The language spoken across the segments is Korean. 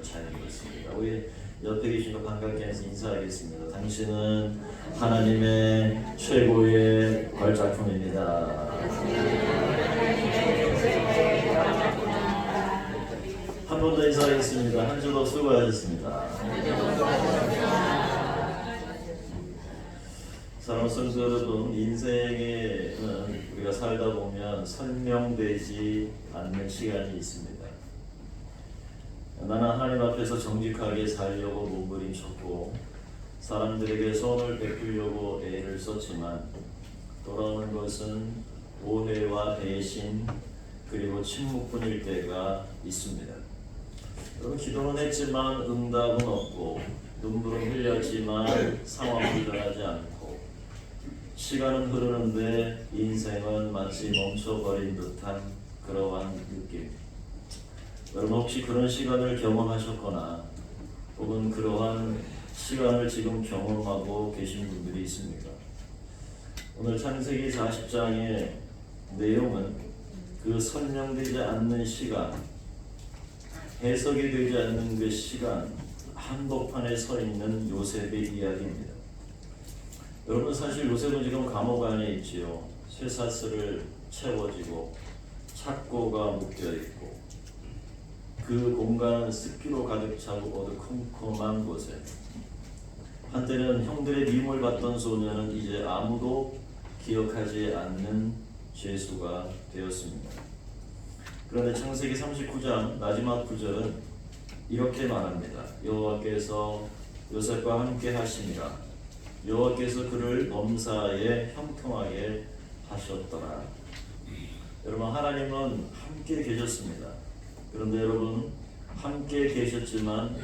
잘 읽었습니다. 우리 옆에 계신 분 반갑게 해서 인사하겠습니다. 당신은 하나님의 최고의 걸작품입니다. 한 번 더 인사하겠습니다. 한 주도 수고하셨습니다. 사랑하는 성도 여러분, 인생에는 우리가 살다 보면 설명되지 않는 시간이 있습니다. 나는 하나님 앞에서 정직하게 살려고 몸부림쳤고 사람들에게 선을 베풀려고 애를 썼지만 돌아오는 것은 오해와 배신 그리고 침묵뿐일 때가 있습니다. 여러분, 기도는 했지만 응답은 없고 눈물은 흘렸지만 상황은 변하지 않고 시간은 흐르는데 인생은 마치 멈춰버린 듯한 그러한 느낌. 여러분, 혹시 그런 시간을 경험하셨거나 혹은 그러한 시간을 지금 경험하고 계신 분들이 있습니까? 오늘 창세기 40장의 내용은 그 설명되지 않는 시간, 해석이 되지 않는 그 시간, 한복판에 서 있는 요셉의 이야기입니다. 여러분, 사실 요셉은 지금 감옥 안에 있지요. 쇠사슬을 채워지고 착고가 묶여있고 그 공간은 습기로 가득 차고 어두컴컴한 곳에 한때는 형들의 미움을 받던 소녀는 이제 아무도 기억하지 않는 죄수가 되었습니다. 그런데 창세기 39장 마지막 구절은 이렇게 말합니다. 여호와께서 요셉과 함께 하시니라. 여호와께서 그를 범사에 형통하게 하셨더라. 여러분, 하나님은 함께 계셨습니다. 그런데 여러분, 함께 계셨지만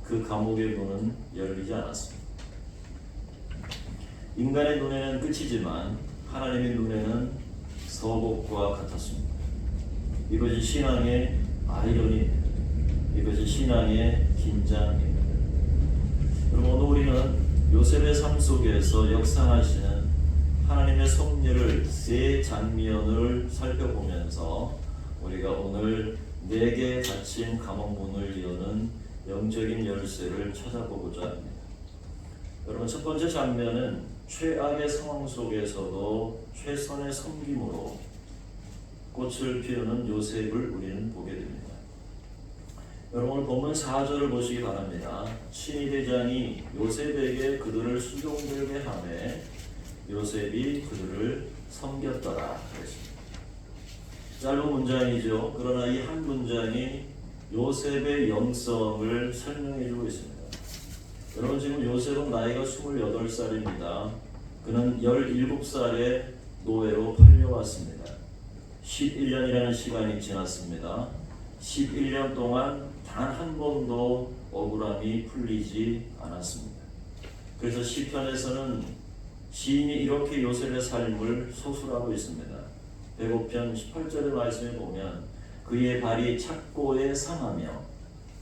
그 감옥의 문은 열리지 않았습니다. 인간의 눈에는 끝이지만 하나님의 눈에는 서곡과 같았습니다. 이것이 신앙의 아이러니입니다. 이것이 신앙의 긴장입니다. 여러분, 오늘 우리는 요셉의 삶 속에서 역사하시는 하나님의 섭리를 세 장면을 살펴보면서 우리가 오늘 4개 닫힌 감옥문을 여는 영적인 열쇠를 찾아보고자 합니다. 여러분, 첫 번째 장면은 최악의 상황 속에서도 최선의 섬김으로 꽃을 피우는 요셉을 우리는 보게 됩니다. 여러분, 오늘 본문 4절을 보시기 바랍니다. 친위대장이 요셉에게 그들을 수종들게 하매 요셉이 그들을 섬겼더라 그랬습니다. 짧은 문장이죠. 그러나 이 한 문장이 요셉의 영성을 설명해주고 있습니다. 여러분, 지금 요셉은 나이가 28살입니다. 그는 17살에 노예로 팔려왔습니다. 11년이라는 시간이 지났습니다. 11년 동안 단 한 번도 억울함이 풀리지 않았습니다. 그래서 시편에서는 시인이 이렇게 요셉의 삶을 소술하고 있습니다. 105편 18절의 말씀에 보면 그의 발이 착고에 상하며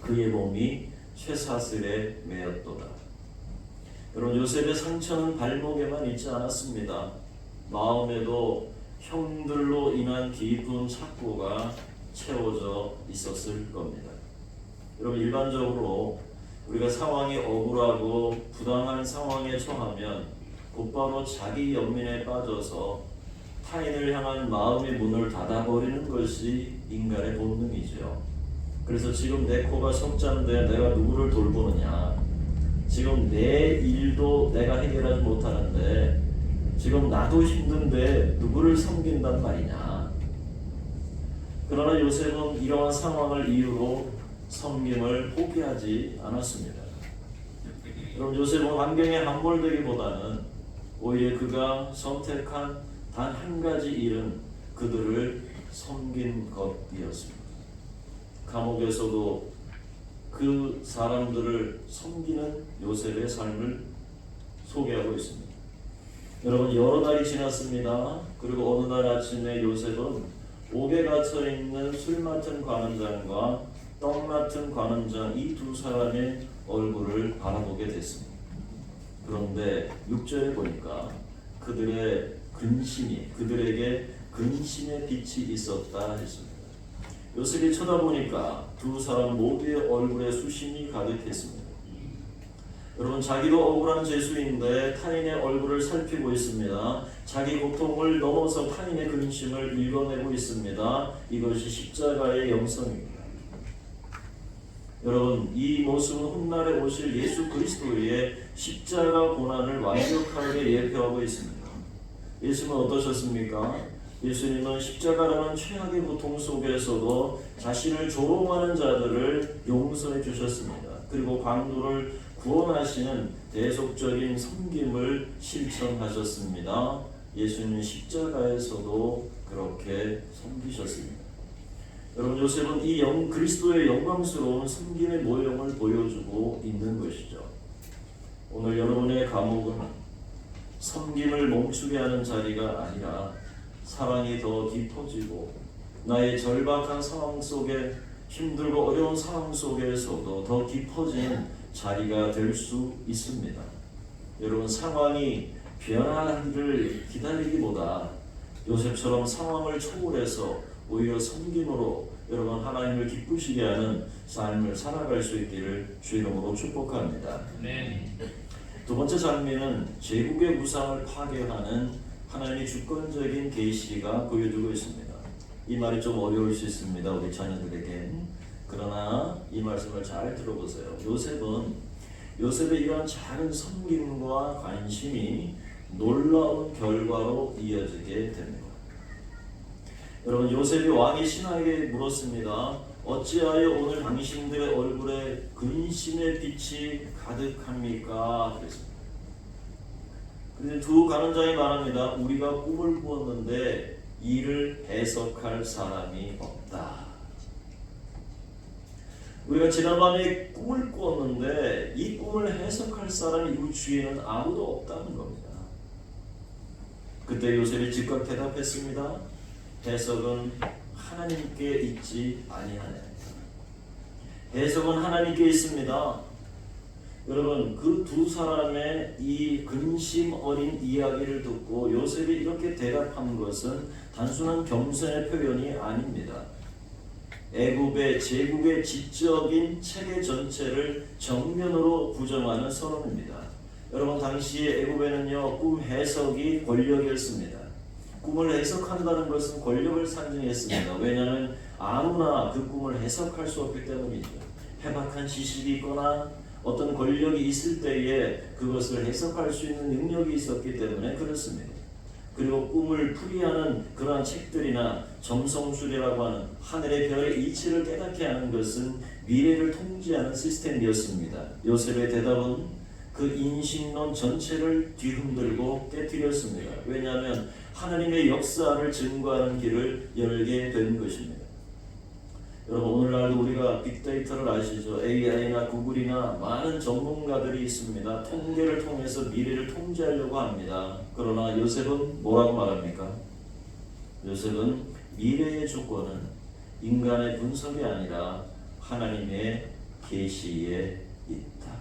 그의 몸이 쇠사슬에 매였도다. 여러분, 요셉의 상처는 발목에만 있지 않았습니다. 마음에도 형들로 인한 깊은 착고가 채워져 있었을 겁니다. 여러분, 일반적으로 우리가 상황이 억울하고 부당한 상황에 처하면 곧바로 자기 연민에 빠져서 타인을 향한 마음의 문을 닫아버리는 것이 인간의 본능이죠. 그래서 지금 내 코가 석자인데 내가 누구를 돌보느냐, 지금 내 일도 내가 해결하지 못하는데 지금 나도 힘든데 누구를 섬긴단 말이냐. 그러나 요셉은 이러한 상황을 이유로 섬김을 포기하지 않았습니다. 여러분, 요셉은 환경에 함몰되기보다는 오히려 그가 선택한 단 한 가지 일은 그들을 섬긴 것이었습니다. 감옥에서도 그 사람들을 섬기는 요셉의 삶을 소개하고 있습니다. 여러분, 여러 날이 지났습니다. 그리고 어느 날 아침에 요셉은 옥에 갇혀 있는 술 맡은 관원장과 떡 맡은 관원장 이 두 사람의 얼굴을 바라보게 됐습니다. 그런데 6절에 보니까 그들에게 근심의 빛이 있었다 했습니다. 요셉이 쳐다보니까 두 사람 모두의 얼굴에 수심이 가득했습니다. 여러분, 자기도 억울한 죄수인데 타인의 얼굴을 살피고 있습니다. 자기 고통을 넘어서 타인의 근심을 읽어내고 있습니다. 이것이 십자가의 영성입니다. 여러분, 이 모습은 훗날에 오실 예수 그리스도의 십자가 고난을 완벽하게 예표하고 있습니다. 예수님은 어떠셨습니까? 예수님은 십자가라는 최악의 고통 속에서도 자신을 조롱하는 자들을 용서해 주셨습니다. 그리고 광도를 구원하시는 대속적인 섬김을 실천하셨습니다. 예수님은 십자가에서도 그렇게 섬기셨습니다. 여러분, 요셉은 이 그리스도의 영광스러운 섬김의 모형을 보여주고 있는 것이죠. 오늘 여러분의 감옥은 섬김을 멈추게 하는 자리가 아니라 사랑이 더 깊어지고 나의 절박한 상황 속에 힘들고 어려운 상황 속에서도 더 깊어지는 자리가 될 수 있습니다. 여러분, 상황이 변하기를 기다리기보다 요셉처럼 상황을 초월해서 오히려 섬김으로 여러분 하나님을 기쁘시게 하는 삶을 살아갈 수 있기를 주 이름으로 축복합니다. 두 번째 장면은 제국의 우상을 파괴하는 하나님의 주권적인 계시가 보여주고 있습니다. 이 말이 좀 어려울 수 있습니다, 우리 자녀들에게. 그러나 이 말씀을 잘 들어보세요. 요셉의 이러한 작은 섬김과 관심이 놀라운 결과로 이어지게 됩니다. 여러분, 요셉이 왕의 신하에게 물었습니다. 어찌하여 오늘 당신들의 얼굴에 근심의 빛이 가득합니까? 그랬습니다. 그런데 두 간원장이 말합니다. 우리가 꿈을 꾸었는데 이를 해석할 사람이 없다. 우리가 지난밤에 꿈을 꾸었는데 이 꿈을 해석할 사람이 이 주위에는 아무도 없다는 겁니다. 그때 요셉이 즉각 대답했습니다. 해석은 하나님께 있지 아니하네. 해석은 하나님께 있습니다. 여러분, 그 두 사람의 이 근심 어린 이야기를 듣고 요셉이 이렇게 대답한 것은 단순한 겸손의 표현이 아닙니다. 애굽의 제국의 지적인 체계 전체를 정면으로 부정하는 선언입니다. 여러분, 당시에 애굽에는요, 꿈 해석이 권력이었습니다. 꿈을 해석한다는 것은 권력을 상징했습니다. 왜냐하면 아무나 그 꿈을 해석할 수 없기 때문이죠. 해박한 지식이 있거나 어떤 권력이 있을 때에 그것을 해석할 수 있는 능력이 있었기 때문에 그렇습니다. 그리고 꿈을 풀이하는 그러한 책들이나 점성술이라고 하는 하늘의 별의 이치를 깨닫게 하는 것은 미래를 통제하는 시스템이었습니다. 요셉의 대답은 그 인식론 전체를 뒤흔들고 깨뜨렸습니다. 왜냐하면 하나님의 역사를 증거하는 길을 열게 된 것입니다. 여러분, 오늘날도 우리가 빅데이터를 아시죠? AI나 구글이나 많은 전문가들이 있습니다. 통계를 통해서 미래를 통제하려고 합니다. 그러나 요셉은 뭐라고 말합니까? 요셉은 미래의 조건은 인간의 분석이 아니라 하나님의 계시에 있다.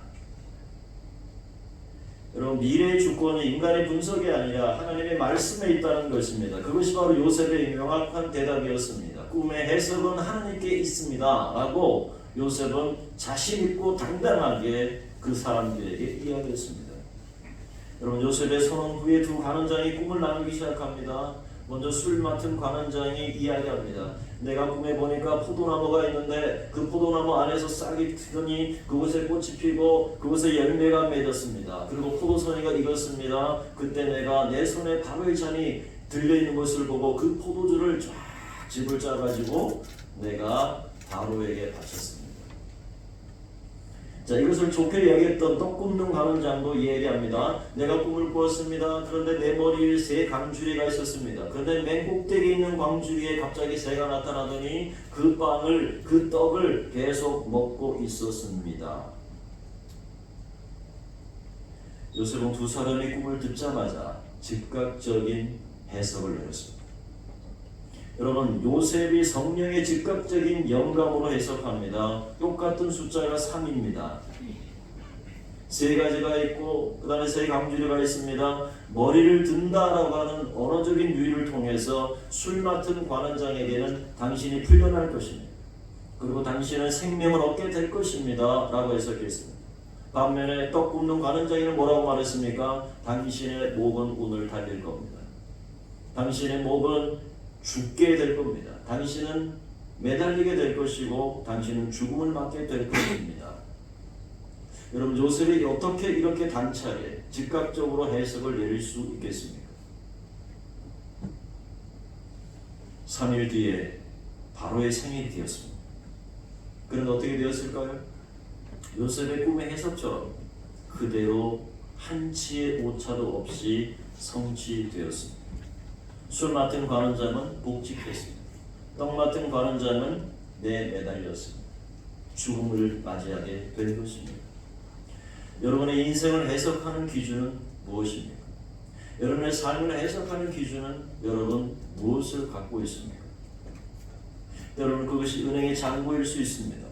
여러분, 미래의 주권이 인간의 분석이 아니라 하나님의 말씀에 있다는 것입니다. 그것이 바로 요셉의 명확한 대답이었습니다. 꿈의 해석은 하나님께 있습니다 라고 요셉은 자신 있고 당당하게 그 사람들에게 이야기했습니다. 여러분, 요셉의 선언 후에 두 간원장이 꿈을 나누기 시작합니다. 먼저 술 맡은 관원장이 이야기합니다. 내가 꿈에 보니까 포도나무가 있는데 그 포도나무 안에서 싹이 트더니 그곳에 꽃이 피고 그곳에 열매가 맺었습니다. 그리고 포도송이가 익었습니다. 그때 내가 내 손에 밥을 잔이 들려있는 것을 보고 그 포도주를 쫙 집을 짜가지고 내가 바로에게 바쳤습니다. 자, 이것을 좋게 이야기했던 떡 굽는 관원장도 얘기합니다. 내가 꿈을 꾸었습니다. 그런데 내 머리 위에 새 광주리가 있었습니다. 그런데 맨 꼭대기에 있는 광주리에 갑자기 새가 나타나더니 그 빵을, 그 떡을 계속 먹고 있었습니다. 요셉은 두 사람의 꿈을 듣자마자 즉각적인 해석을 내렸습니다. 여러분, 요셉이 성령의 즉각적인 영감으로 해석합니다. 똑같은 숫자가 3입니다. 세 가지가 있고 그 다음에 세 강주리가 있습니다. 머리를 든다라고 하는 언어적인 유의를 통해서 술 맡은 관원장에게는 당신이 풀려날 것입니다. 그리고 당신은 생명을 얻게 될 것입니다 라고 해석했습니다. 반면에 떡 굽는 관원장이는 뭐라고 말했습니까? 당신의 목은 오늘 달릴 겁니다. 당신의 목은 죽게 될 겁니다. 당신은 매달리게 될 것이고 당신은 죽음을 맞게 될 것입니다. 여러분, 요셉이 어떻게 이렇게 단차에 즉각적으로 해석을 내릴 수 있겠습니까? 3일 뒤에 바로의 생일이 되었습니다. 그런데 어떻게 되었을까요? 요셉의 꿈의 해석처럼 그대로 한치의 오차도 없이 성취되었습니다. 술 맡은 관원장은 복직했습니다. 떡 맡은 관원장은 내매달렸습니다. 죽음을 맞이하게 된 것입니다. 여러분의 인생을 해석하는 기준은 무엇입니까? 여러분의 삶을 해석하는 기준은 여러분 무엇을 갖고 있습니까? 여러분, 그것이 은행의 잔고일 수 있습니다.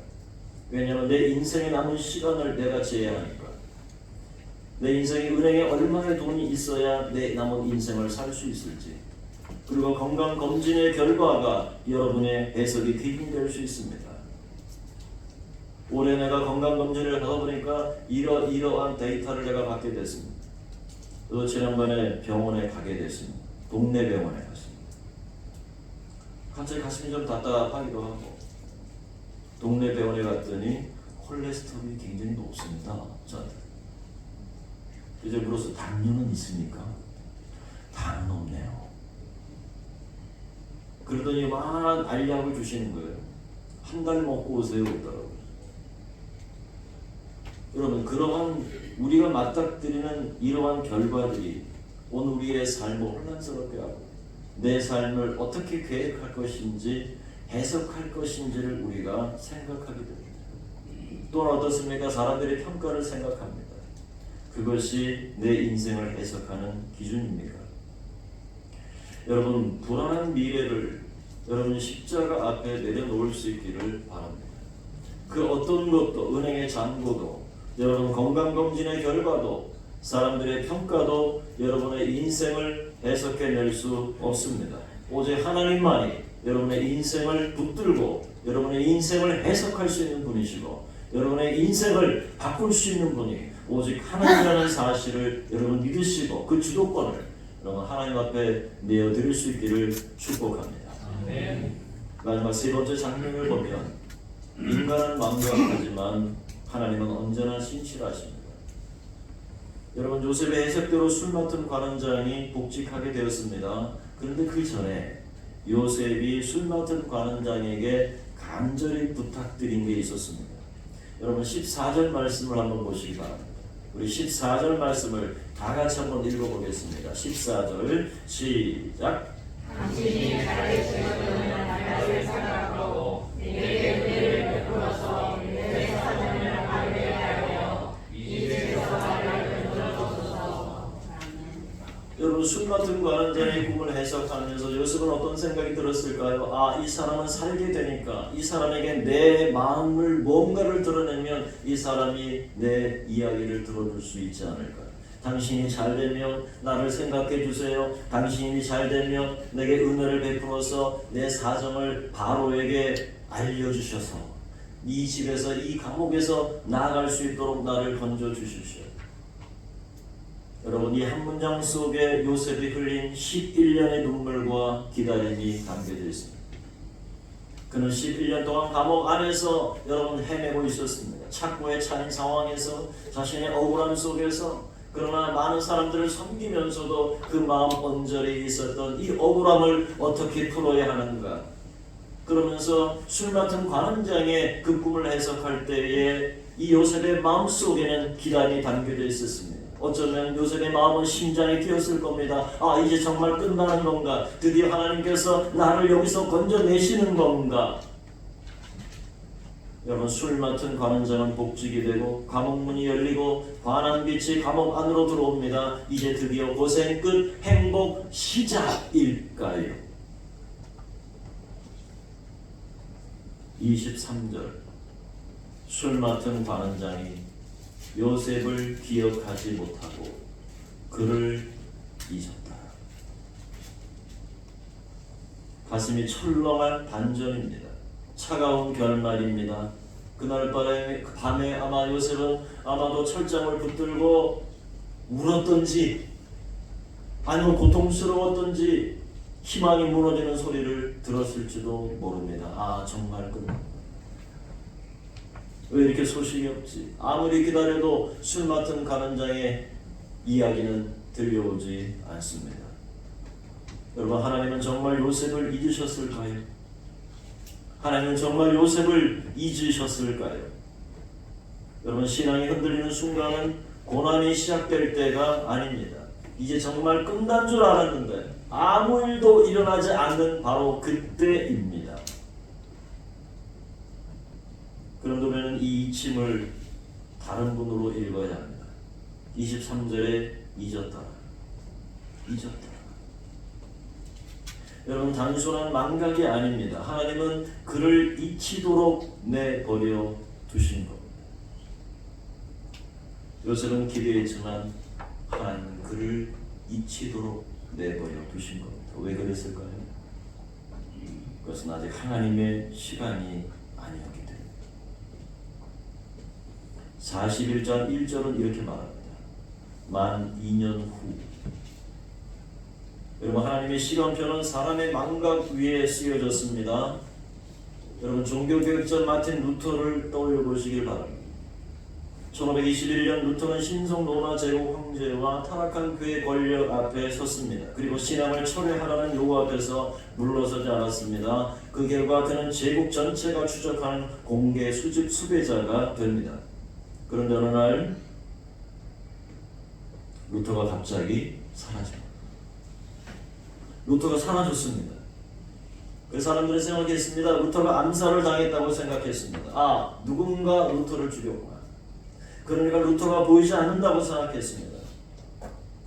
왜냐하면 내 인생에 남은 시간을 내가 제외하니까. 내 인생에 은행에 얼마의 돈이 있어야 내 남은 인생을 살 수 있을지, 그리고 건강검진의 결과가 여러분의 해석이 기준될 수 있습니다. 올해 내가 건강검진을 하다 보니까 이러한 데이터를 내가 받게 됐습니다. 또 지난번에 병원에 가게 됐습니다. 동네 병원에 갔습니다. 갑자기 가슴이 좀 답답하기도 하고, 동네 병원에 갔더니 콜레스테롤이 굉장히 높습니다. 저한테. 이제 물어서 당뇨는 있습니까? 당은 없네요. 그러더니 막 알약을 주시는 거예요. 한 달 먹고 오세요 그러더라고요. 여러분, 그러한 우리가 맞닥뜨리는 이러한 결과들이 오늘 우리의 삶을 혼란스럽게 하고 내 삶을 어떻게 계획할 것인지 해석할 것인지를 우리가 생각하게 됩니다. 또는 어떻습니까? 사람들의 평가를 생각합니다. 그것이 내 인생을 해석하는 기준입니까? 여러분, 불안한 미래를 여러분 십자가 앞에 내려놓을 수 있기를 바랍니다. 그 어떤 것도, 은행의 잔고도, 여러분 건강검진의 결과도, 사람들의 평가도 여러분의 인생을 해석해낼 수 없습니다. 오직 하나님만이 여러분의 인생을 붙들고 여러분의 인생을 해석할 수 있는 분이시고 여러분의 인생을 바꿀 수 있는 분이 오직 하나님이라는 사실을 여러분 믿으시고 그 주도권을 여러분 하나님 앞에 내어드릴 수 있기를 축복합니다. 마지막 세 번째 장면을 보면 인간은 망각하지만 하나님은 언제나 신실하십니다. 여러분, 요셉의 해석대로 술 맡은 관원장이 복직하게 되었습니다. 그런데 그 전에 요셉이 술 맡은 관원장에게 간절히 부탁드린 게 있었습니다. 여러분, 14절 말씀을 한번 보시기 바랍니다. 우리 14절 말씀을 다 같이 한번 읽어보겠습니다. 14절 시작. 당신이 잘해주려는 나를 생각하고 내게 은혜를 베풀어서 내 사정을 알게 하여 이 집에서 나를 건져주소서. 여러분, 술 맡은 관원장의 꿈을 해석하면서 요셉은 어떤 생각이 들었을까요? 아, 이 사람은 살게 되니까 이 사람에게 내 마음을 뭔가를 드러내면 이 사람이 내 이야기를 들어줄 수 있지 않을까. 당신이 잘되면 나를 생각해 주세요. 당신이 잘되면 내게 은혜를 베풀어서 내 사정을 바로에게 알려주셔서 이 집에서 이 감옥에서 나아갈 수 있도록 나를 건져 주십시오. 여러분, 이 한 문장 속에 요셉이 흘린 11년의 눈물과 기다림이 담겨져 있습니다. 그는 11년 동안 감옥 안에서 여러분 헤매고 있었습니다. 착고에 차인 상황에서 자신의 억울함 속에서, 그러나 많은 사람들을 섬기면서도 그 마음 언저리에 있었던 이 억울함을 어떻게 풀어야 하는가. 그러면서 술 맡은 관원장의 그 꿈을 해석할 때에 이 요셉의 마음 속에는 기다림이 담겨져 있었습니다. 어쩌면 요셉의 마음은 심장이 뛰었을 겁니다. 아, 이제 정말 끝나는 건가? 드디어 하나님께서 나를 여기서 건져내시는 건가? 여러분, 술 맡은 관원장은 복직이 되고 감옥문이 열리고 환한 빛이 감옥 안으로 들어옵니다. 이제 드디어 고생 끝, 행복 시작일까요? 23절. 술 맡은 관원장이 요셉을 기억하지 못하고 그를 잊었다. 가슴이 철렁한 반전입니다. 차가운 결말입니다. 그날 밤에 아마 요셉은 아마도 철장을 붙들고 울었던지 아니면 고통스러웠던지 희망이 무너지는 소리를 들었을지도 모릅니다. 아, 정말 끝났구나. 왜 이렇게 소식이 없지? 아무리 기다려도 술 맡은 가난장의 이야기는 들려오지 않습니다. 여러분, 하나님은 정말 요셉을 잊으셨을까요? 하나님은 정말 요셉을 잊으셨을까요? 여러분, 신앙이 흔들리는 순간은 고난이 시작될 때가 아닙니다. 이제 정말 끝난 줄 알았는데 아무 일도 일어나지 않는 바로 그때입니다. 그런다면 이 잊힘을 다른 분으로 읽어야 합니다. 23절에 잊었다. 여러분, 단순한 망각이 아닙니다. 하나님은 그를 잊히도록 내버려 두신 겁니다. 요셉은 기대했지만 하나님은 그를 잊히도록 내버려 두신 겁니다. 왜 그랬을까요? 그것은 아직 하나님의 시간이 아니었기 때문에. 41장 1절은 이렇게 말합니다. 만 2년 후. 여러분, 하나님의 시간표는 사람의 망각 위에 쓰여졌습니다. 여러분, 종교개혁자 마틴 루터를 떠올려 보시길 바랍니다. 1521년 루터는 신성로마 제국 황제와 타락한 그의 권력 앞에 섰습니다. 그리고 신앙을 철회하라는 요구 앞에서 물러서지 않았습니다. 그 결과 그는 제국 전체가 추적하는 공개 수집 수배자가 됩니다. 그런데 어느 날 루터가 갑자기 사라집니다. 루터가 사라졌습니다. 그 사람들은 생각했습니다. 루터가 암살을 당했다고 생각했습니다. 아, 누군가 루터를 죽였구나. 그러니까 루터가 보이지 않는다고 생각했습니다.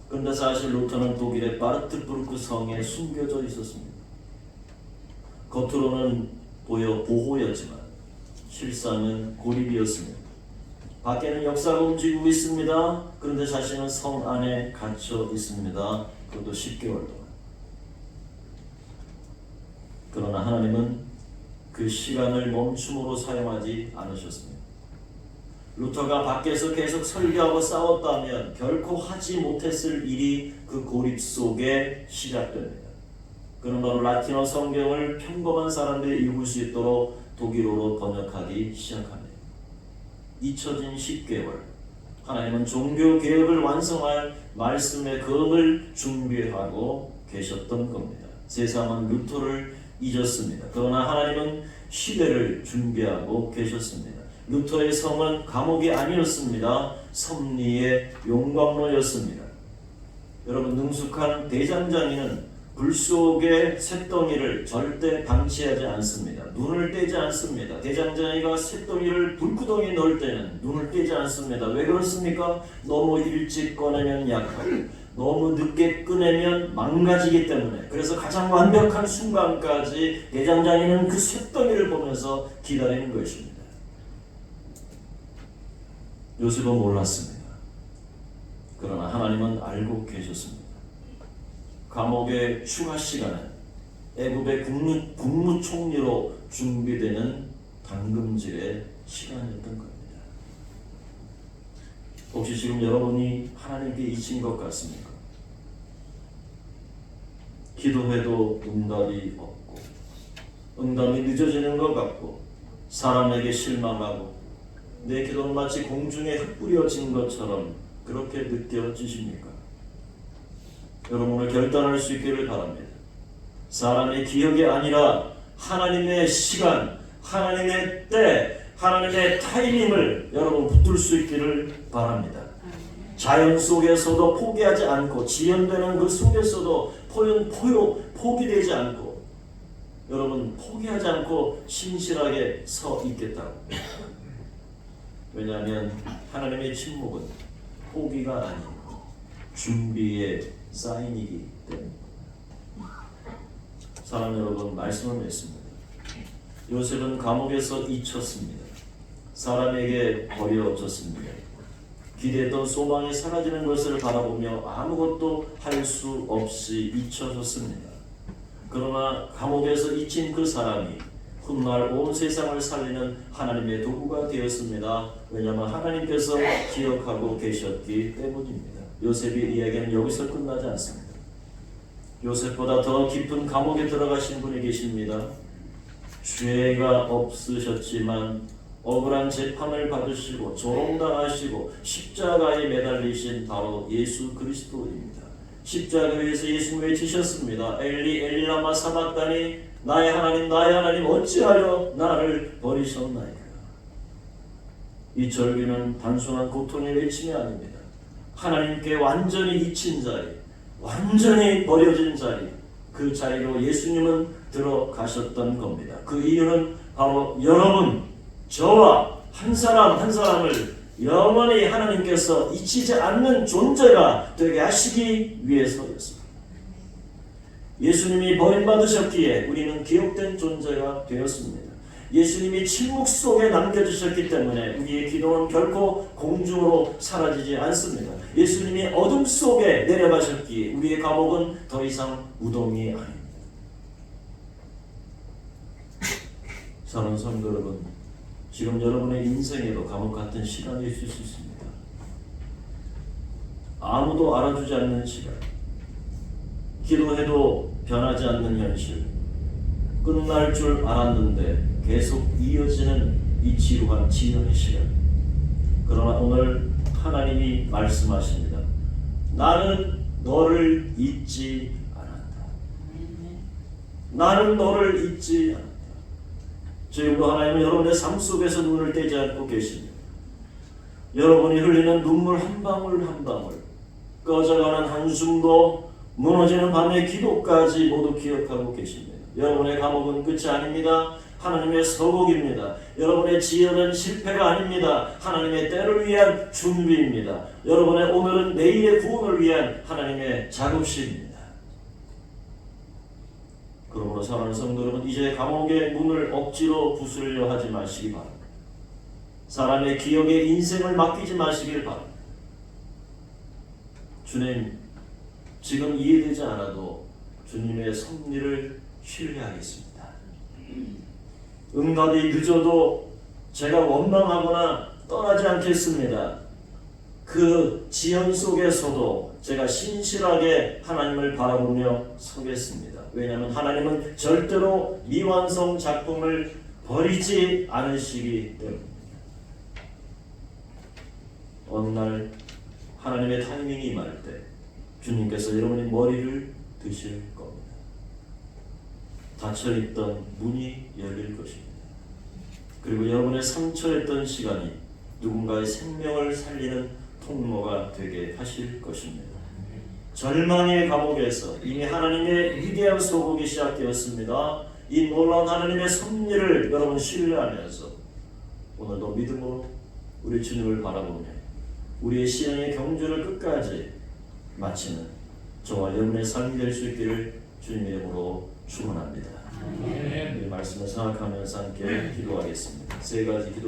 그런데 사실 루터는 독일의 바르트부르크 성에 숨겨져 있었습니다. 겉으로는 보여 보호였지만 실상은 고립이었습니다. 밖에는 역사가 움직이고 있습니다. 그런데 자신은 성 안에 갇혀 있습니다. 그것도 10개월 동안. 그러나 하나님은 그 시간을 멈춤으로 사용하지 않으셨습니다. 루터가 밖에서 계속 설교하고 싸웠다면 결코 하지 못했을 일이 그 고립 속에 시작됩니다. 그는 바로 라틴어 성경을 평범한 사람들이 읽을 수 있도록 독일어로 번역하기 시작합니다. 잊혀진 10개월, 하나님은 종교개혁을 완성할 말씀의 검을 준비하고 계셨던 겁니다. 세상은 루터를 잊었습니다. 그러나 하나님은 시대를 준비하고 계셨습니다. 루터의 성은 감옥이 아니었습니다. 섭리의 용광로였습니다. 여러분, 능숙한 대장장이는 불 속의 쇳덩이를 절대 방치하지 않습니다. 눈을 떼지 않습니다. 대장장이가 쇳덩이를 불구덩이에 넣을 때는 눈을 떼지 않습니다. 왜 그렇습니까? 너무 일찍 꺼내면 약하고 너무 늦게 꺼내면 망가지기 때문에. 그래서 가장 완벽한 순간까지 대장장이는 그 쇳덩이를 보면서 기다리는 것입니다. 요셉은 몰랐습니다. 그러나 하나님은 알고 계셨습니다. 감옥의 추가 시간은 애굽의 국무총리로 준비되는 당금질의 시간이었던 겁니다. 혹시 지금 여러분이 하나님께 잊힌 것 같습니까? 기도해도 응답이 없고 응답이 늦어지는 것 같고 사람에게 실망하고 내 기도는 마치 공중에 흙 뿌려진 것처럼 그렇게 느껴지십니까? 여러분, 오늘 결단할 수 있기를 바랍니다. 사람의 기억이 아니라 하나님의 시간, 하나님의 때, 하나님의 타이밍을 여러분 붙들 수 있기를 바랍니다. 자연 속에서도 포기하지 않고 지연되는 그 속에서도 포기되지 않고 여러분 포기하지 않고 신실하게 서 있겠다고. 왜냐하면 하나님의 침묵은 포기가 아니고 준비의 사인이기 때문에. 사랑 여러분, 말씀을 맺습니다. 요셉은 감옥에서 잊혔습니다. 사람에게 버려졌습니다. 기대했던 소망이 사라지는 것을 바라보며 아무것도 할 수 없이 잊혀졌습니다. 그러나 감옥에서 잊힌 그 사람이 훗날 온 세상을 살리는 하나님의 도구가 되었습니다. 왜냐하면 하나님께서 기억하고 계셨기 때문입니다. 요셉의 이야기는 여기서 끝나지 않습니다. 요셉보다 더 깊은 감옥에 들어가신 분이 계십니다. 죄가 없으셨지만 억울한 재판을 받으시고 조롱당하시고 십자가에 매달리신 바로 예수 그리스도입니다. 십자가 위에서 예수님 외치셨습니다. 엘리 엘리 라마 사박다니 나의 하나님 어찌하여 나를 버리셨나이까. 이 절규는 단순한 고통의 외침이 아닙니다. 하나님께 완전히 잊힌 자리, 완전히 버려진 자리, 그 자리로 예수님은 들어가셨던 겁니다. 그 이유는 바로 여러분, 저와 한 사람 한 사람을 영원히 하나님께서 잊히지 않는 존재가 되게 하시기 위해서였습니다. 예수님이 버림받으셨기에 우리는 기억된 존재가 되었습니다. 예수님이 침묵 속에 남겨주셨기 때문에 우리의 기도는 결코 공중으로 사라지지 않습니다. 예수님이 어둠 속에 내려가셨기에 우리의 감옥은 더 이상 무덤이 아닙니다. 사랑하는 성도 여러분, 지금 여러분의 인생에도 감옥 같은 시간이 있을 수 있습니다. 아무도 알아주지 않는 시간, 기도해도 변하지 않는 현실, 끝날 줄 알았는데 계속 이어지는 이 지루한 지연의 시간. 그러나 오늘 하나님이 말씀하십니다. 나는 너를 잊지 않았다. 나는 너를 잊지 않았다. 지금도 하나님은 여러분의 삶 속에서 눈을 떼지 않고 계십니다. 여러분이 흘리는 눈물 한 방울 한 방울, 꺼져가는 한숨도, 무너지는 밤의 기도까지 모두 기억하고 계십니다. 여러분의 감옥은 끝이 아닙니다. 하나님의 서곡입니다. 여러분의 지연은 실패가 아닙니다. 하나님의 때를 위한 준비입니다. 여러분의 오늘은 내일의 구원을 위한 하나님의 작업실입니다. 그러므로 사랑하는 성도 여러분, 이제 감옥의 문을 억지로 부수려 하지 마시기 바랍니다. 사람의 기억에 인생을 맡기지 마시길 바랍니다. 주님, 지금 이해되지 않아도 주님의 섭리를 신뢰하겠습니다. 응답이 늦어도 제가 원망하거나 떠나지 않겠습니다. 그 지연 속에서도 제가 신실하게 하나님을 바라보며 서겠습니다. 왜냐하면 하나님은 절대로 미완성 작품을 버리지 않으시기 때문입니다. 어느 날 하나님의 타이밍이 임할 때 주님께서 여러분의 머리를 드실 겁니다. 닫혀있던 문이 열릴 것입니다. 그리고 여러분의 상처했던 시간이 누군가의 생명을 살리는 통로가 되게 하실 것입니다. 절망의 감옥에서 이미 하나님의 위대한 소곡이 시작되었습니다. 이 놀라운 하나님의 섭리를 여러분 신뢰하면서 오늘도 믿음으로 우리 주님을 바라보며 우리의 신앙의 경주를 끝까지 마치는 저와 여러분의 삶이 될 수 있기를 주님의 이름으로 축원합니다. 이 말씀을 생각하면서 함께 기도하겠습니다. 세 가지 기도